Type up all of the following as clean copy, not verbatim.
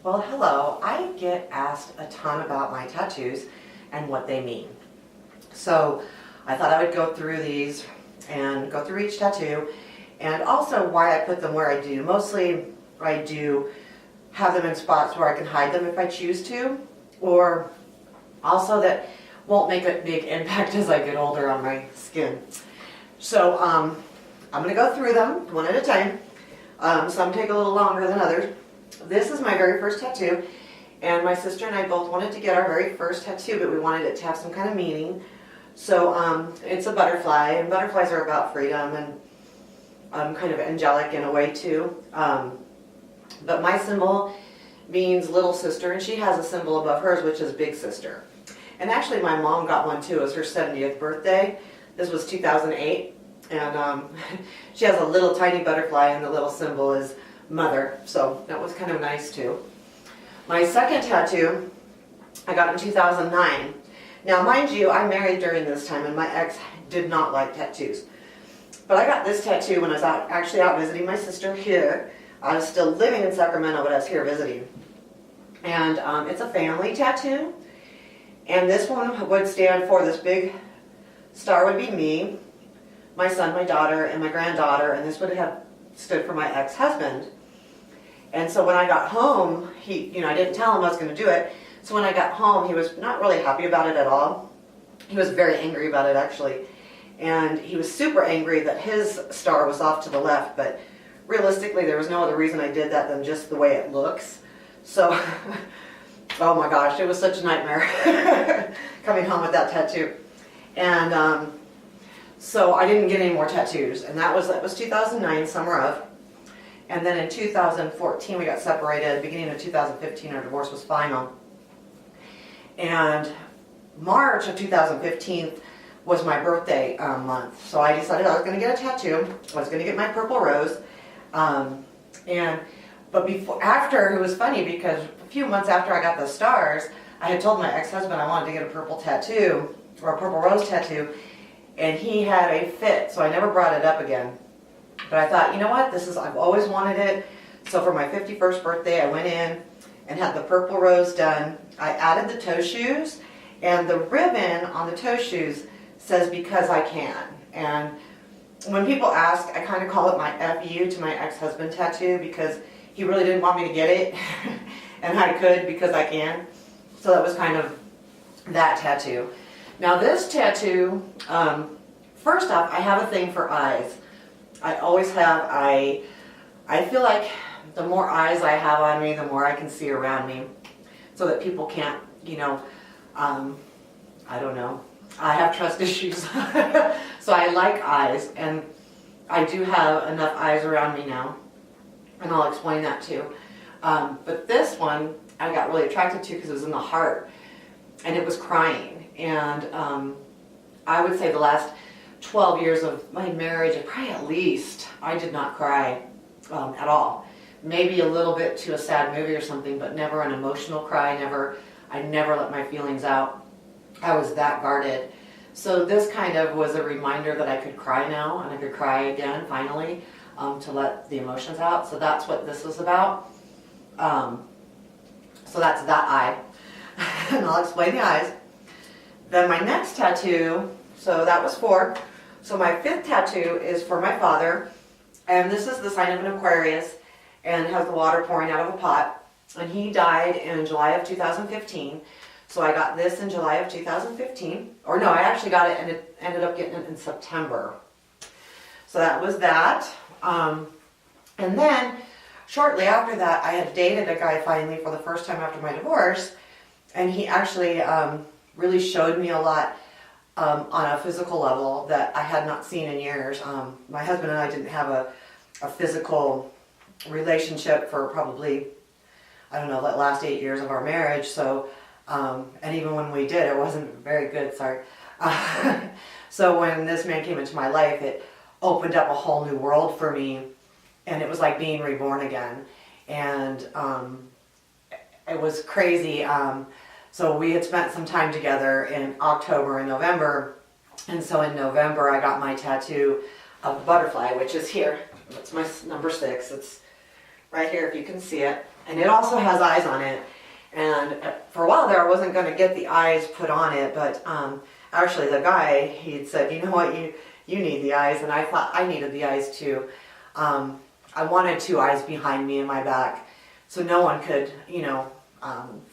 Well, hello. I get asked a ton about my tattoos and what they mean. So I thought I would go through these and go through each tattoo and also why I put them where I do. Mostly I do have them in spots where I can hide them if I choose to, or also that won't make a big impact as I get older on my skin. So I'm going to go through them one at a time. Some take a little longer than others. This is my very first tattoo, and my sister and I both wanted to get our very first tattoo, but we wanted it to have some kind of meaning. So it's a butterfly, and butterflies are about freedom and kind of angelic in a way too. But my symbol means little sister, and she has a symbol above hers, which is big sister. And actually my mom got one too. It was her 70th birthday. This was 2008, and she has a little tiny butterfly, and the little symbol is mother, so that was kind of nice too. My second tattoo I got in 2009. Now mind you, I married during this time, and my ex did not like tattoos. But I got this tattoo when I was actually out visiting my sister here. I was still living in Sacramento, but I was here visiting. And it's a family tattoo. And this one would stand for, this big star would be me, my son, my daughter, and my granddaughter, and this would have stood for my ex-husband. And so when I got home, I didn't tell him I was going to do it. So when I got home, he was not really happy about it at all. He was very angry about it, actually. And he was super angry that his star was off to the left, but realistically, there was no other reason I did that than just the way it looks. So, oh my gosh, it was such a nightmare coming home with that tattoo. And so I didn't get any more tattoos, and that was 2009, summer of. And then in 2014 we got separated. Beginning of 2015 our divorce was final. And March of 2015 was my birthday month. So I decided I was going to get a tattoo. I was going to get my purple rose. But after, it was funny because a few months after I got the stars, I had told my ex-husband I wanted to get a purple tattoo, or a purple rose tattoo, and he had a fit, so I never brought it up again. But I thought, you know what, I've always wanted it. So for my 51st birthday, I went in and had the purple rose done. I added the toe shoes, and the ribbon on the toe shoes says because I can. And when people ask, I kind of call it my FU to my ex-husband tattoo, because he really didn't want me to get it, and I could because I can. So that was kind of that tattoo. Now this tattoo, first off, I have a thing for eyes. I always have. I feel like the more eyes I have on me, the more I can see around me, so that people can't, I don't know. I have trust issues. So I like eyes, and I do have enough eyes around me now, and I'll explain that too. But this one I got really attracted to because it was in the heart, and it was crying. And I would say the last 12 years of my marriage, probably at least, I did not cry at all. Maybe a little bit to a sad movie or something, but never an emotional cry. I never let my feelings out. I was that guarded. So this kind of was a reminder that I could cry now, and I could cry again, finally, to let the emotions out. So that's what this was about. So that's that eye. And I'll explain the eyes. Then my next tattoo, so that was 4. So my 5th tattoo is for my father, and this is the sign of an Aquarius, and it has the water pouring out of a pot. And he died in July of 2015. So I got this in July of 2015. Or no, I actually got it and it ended up getting it in September. So that was that. And then shortly after that, I had dated a guy finally for the first time after my divorce. And he actually really showed me a lot on a physical level that I had not seen in years. My husband and I didn't have a physical relationship for probably, I don't know, the last 8 years of our marriage. So, and even when we did, it wasn't very good, sorry. So when this man came into my life, it opened up a whole new world for me, and it was like being reborn again. And it was crazy. So we had spent some time together in October and November, and so in November I got my tattoo of a butterfly, which is here. It's my number 6. It's right here if you can see it. And it also has eyes on it. And for a while there, I wasn't going to get the eyes put on it, but actually the guy, he'd said, you know what, you need the eyes, and I thought I needed the eyes too. I wanted 2 eyes behind me in my back, so no one could,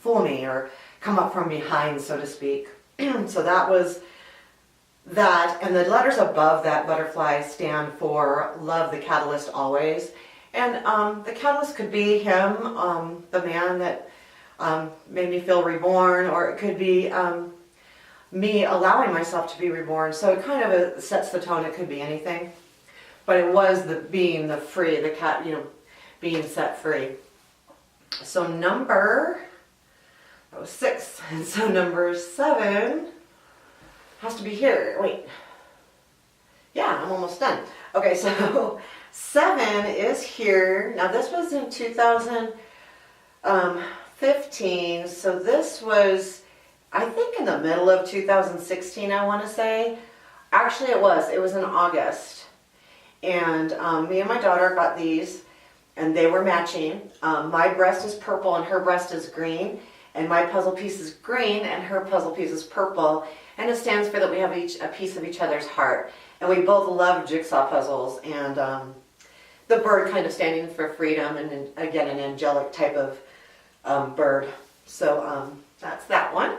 fool me or come up from behind, so to speak. So that was that, and the letters above that butterfly stand for love the catalyst always. And the catalyst could be him, the man that made me feel reborn, or it could be me allowing myself to be reborn. So it kind of sets the tone. It could be anything, but it was being being set free. So that was 6, and so number 7 has to be here. Wait, yeah, I'm almost done. Okay, so 7 is here. Now this was in 2015, so this was, I think, in the middle of 2016, I want to say. Actually, it was in August. And me and my daughter got these, and they were matching. My breast is purple and her breast is green, and my puzzle piece is green and her puzzle piece is purple. And it stands for that we have each a piece of each other's heart. And we both love jigsaw puzzles, and the bird kind of standing for freedom, and again, an angelic type of bird. So that's that one.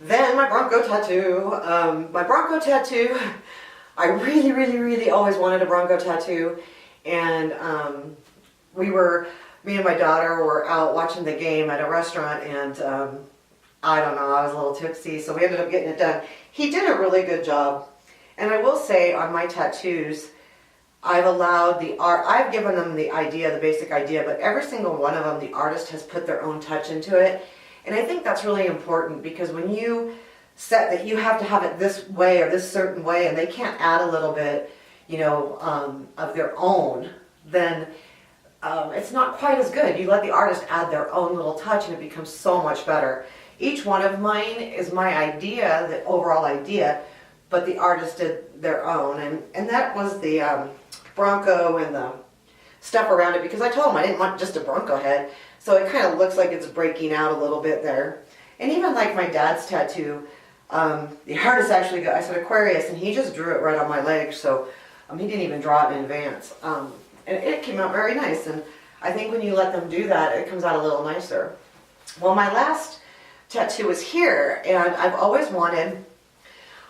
Then my Bronco tattoo. I really, really, really always wanted a Bronco tattoo. And me and my daughter were out watching the game at a restaurant, and I don't know, I was a little tipsy, so we ended up getting it done. He did a really good job. And I will say, on my tattoos, I've allowed the art, I've given them the idea, the basic idea, but every single one of them, the artist has put their own touch into it. And I think that's really important, because when you set that you have to have it this way or this certain way, and they can't add a little bit, of their own, then it's not quite as good. You let the artist add their own little touch, and it becomes so much better. Each one of mine is my idea, the overall idea, but the artist did their own. And that was the Bronco and the stuff around it, because I told him I didn't want just a Bronco head. So it kind of looks like it's breaking out a little bit there. And even like my dad's tattoo, the artist actually I said Aquarius, and he just drew it right on my leg. So he didn't even draw it in advance. And it came out very nice. And I think when you let them do that, it comes out a little nicer. Well, my last tattoo is here, and I've always wanted,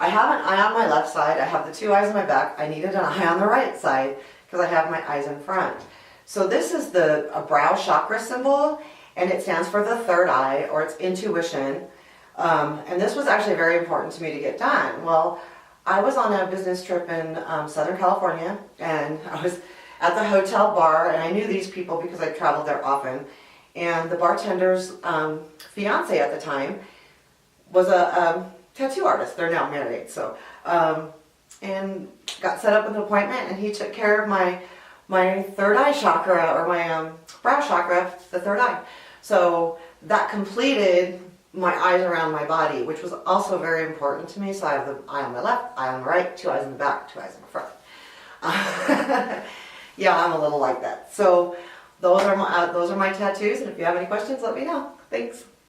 I have an eye on my left side, I have the 2 eyes on my back, I needed an eye on the right side because I have my eyes in front. So this is a brow chakra symbol, and it stands for the 3rd eye, or it's intuition. And this was actually very important to me to get done. Well, I was on a business trip in Southern California, and I was at the hotel bar, and I knew these people because I traveled there often. And the bartender's fiance at the time was a tattoo artist. They're now married, so and got set up with an appointment, and he took care of my 3rd eye chakra, or my brow chakra, the 3rd eye. So that completed my eyes around my body, which was also very important to me. So I have the eye on my left, eye on the right, 2 eyes in the back, 2 eyes in the front. Yeah, I'm a little like that. So those are my tattoos, and if you have any questions, let me know. Thanks.